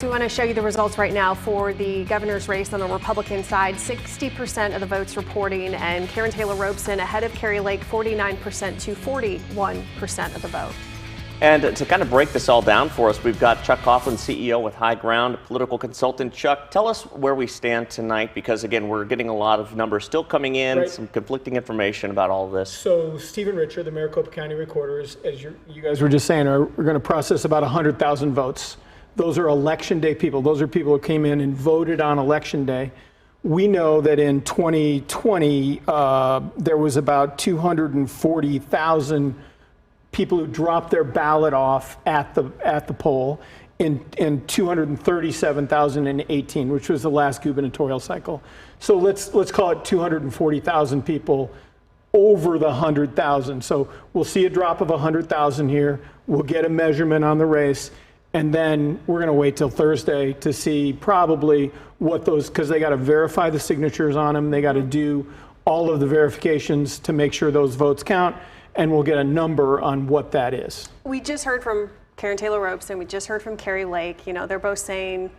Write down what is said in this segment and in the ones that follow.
We want to show you the results right now for the governor's race on the Republican side. 60% of the votes reporting, and Karen Taylor Robeson ahead of Kari Lake, 49% to 41% of the vote. And to kind of break this all down for us, we've got Chuck Coughlin, CEO with High Ground, political consultant. Chuck, tell us where we stand tonight, because again, we're getting a lot of numbers still coming in, right. Some conflicting information about all of this. So Stephen Richard, the Maricopa County Recorders, as you guys were just saying, we're going to process about 100,000 votes. Those are election day people. Those are people who came in and voted on election day. We know that in 2020, there was about 240,000 people who dropped their ballot off at the poll, in 237,000 in 18, which was the last gubernatorial cycle. So let's call it 240,000 people over the 100,000. So we'll see a drop of 100,000 here. We'll get a measurement on the race. And then we're going to wait till Thursday to see probably what those, because they got to verify the signatures on them. They got to do all of the verifications to make sure those votes count. And we'll get a number on what that is. We just heard from Karen Taylor Robeson. We just heard from Kari Lake. You know, they're both saying,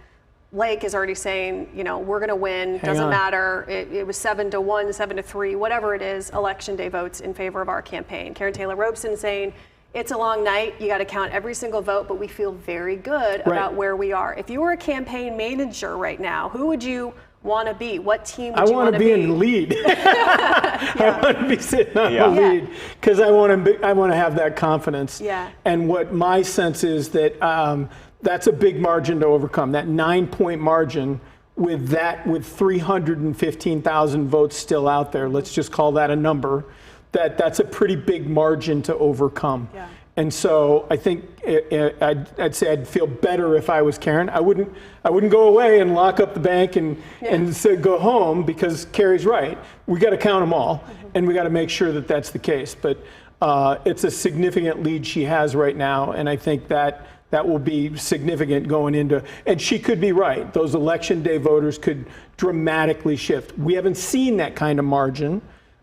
Lake is already saying, you know, we're going to win. Doesn't matter. It was 7-1, 7-3, whatever it is, election day votes in favor of our campaign. Karen Taylor Robeson saying, it's a long night. You got to count every single vote, but we feel very good about where we are. If you were a campaign manager right now, who would you want to be? What team would you want to be? I want to be in the lead. I want to be sitting on the lead because I want to have that confidence. Yeah. And what my sense is that that's a big margin to overcome. That 9-point margin with 315,000 votes still out there. Let's just call that a number. That's a pretty big margin to overcome. Yeah. And so I think I'd say I'd feel better if I was Karen. I wouldn't go away and lock up the bank and say go home, because Kari's right. We got to count them all, and we got to make sure that that's the case. But it's a significant lead she has right now, and I think that will be significant going into, and she could be right. Those election day voters could dramatically shift. We haven't seen that kind of margin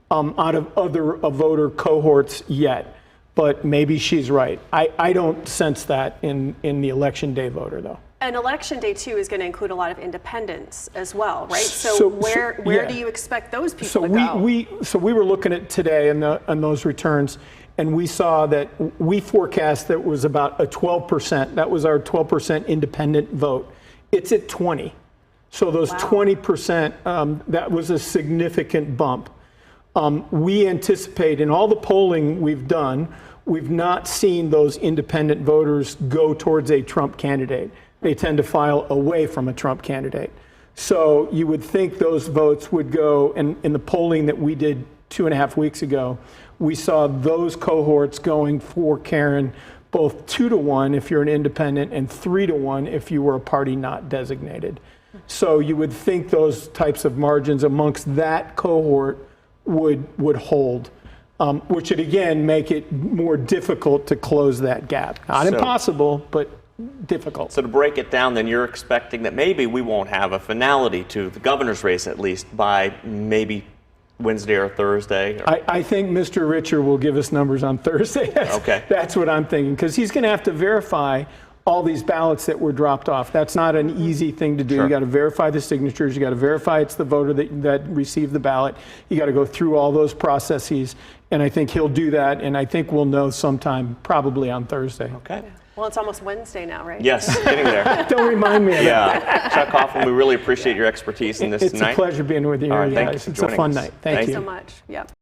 out of other voter cohorts yet, but maybe she's right. I don't sense that in the election day voter, though. And election day, too, is going to include a lot of independents as well, right? So where do you expect those people to go? So we were looking at today on those returns, and we saw that we forecast that was about a 12%. That was our 12% independent vote. It's at 20. So those 20%, that was a significant bump. We anticipate, in all the polling we've done, we've not seen those independent voters go towards a Trump candidate. They tend to file away from a Trump candidate. So you would think those votes would go, and in the polling that we did 2.5 weeks ago, we saw those cohorts going for Karen, both 2-1 if you're an independent and 3-1 if you were a party not designated. So you would think those types of margins amongst that cohort would hold, which would again make it more difficult to close that gap. Not impossible, but difficult. So to break it down, then you're expecting that maybe we won't have a finality to the governor's race, at least by maybe Wednesday or Thursday? I think Mr. Richard will give us numbers on Thursday. That's what I'm thinking, because he's going to have to verify all these ballots that were dropped off. That's not an easy thing to do. You got to verify the signatures. You got to verify it's the voter that received the ballot. You got to go through all those processes, and I think he'll do that, and I think we'll know sometime probably on Thursday. Okay. Well, it's almost Wednesday now, right? Yes, getting there. Don't remind me of that. Chuck Coughlin, we really appreciate your expertise in this tonight. It's a pleasure being with you. All right, thank you for It's a fun night. Thank you so much. Yep.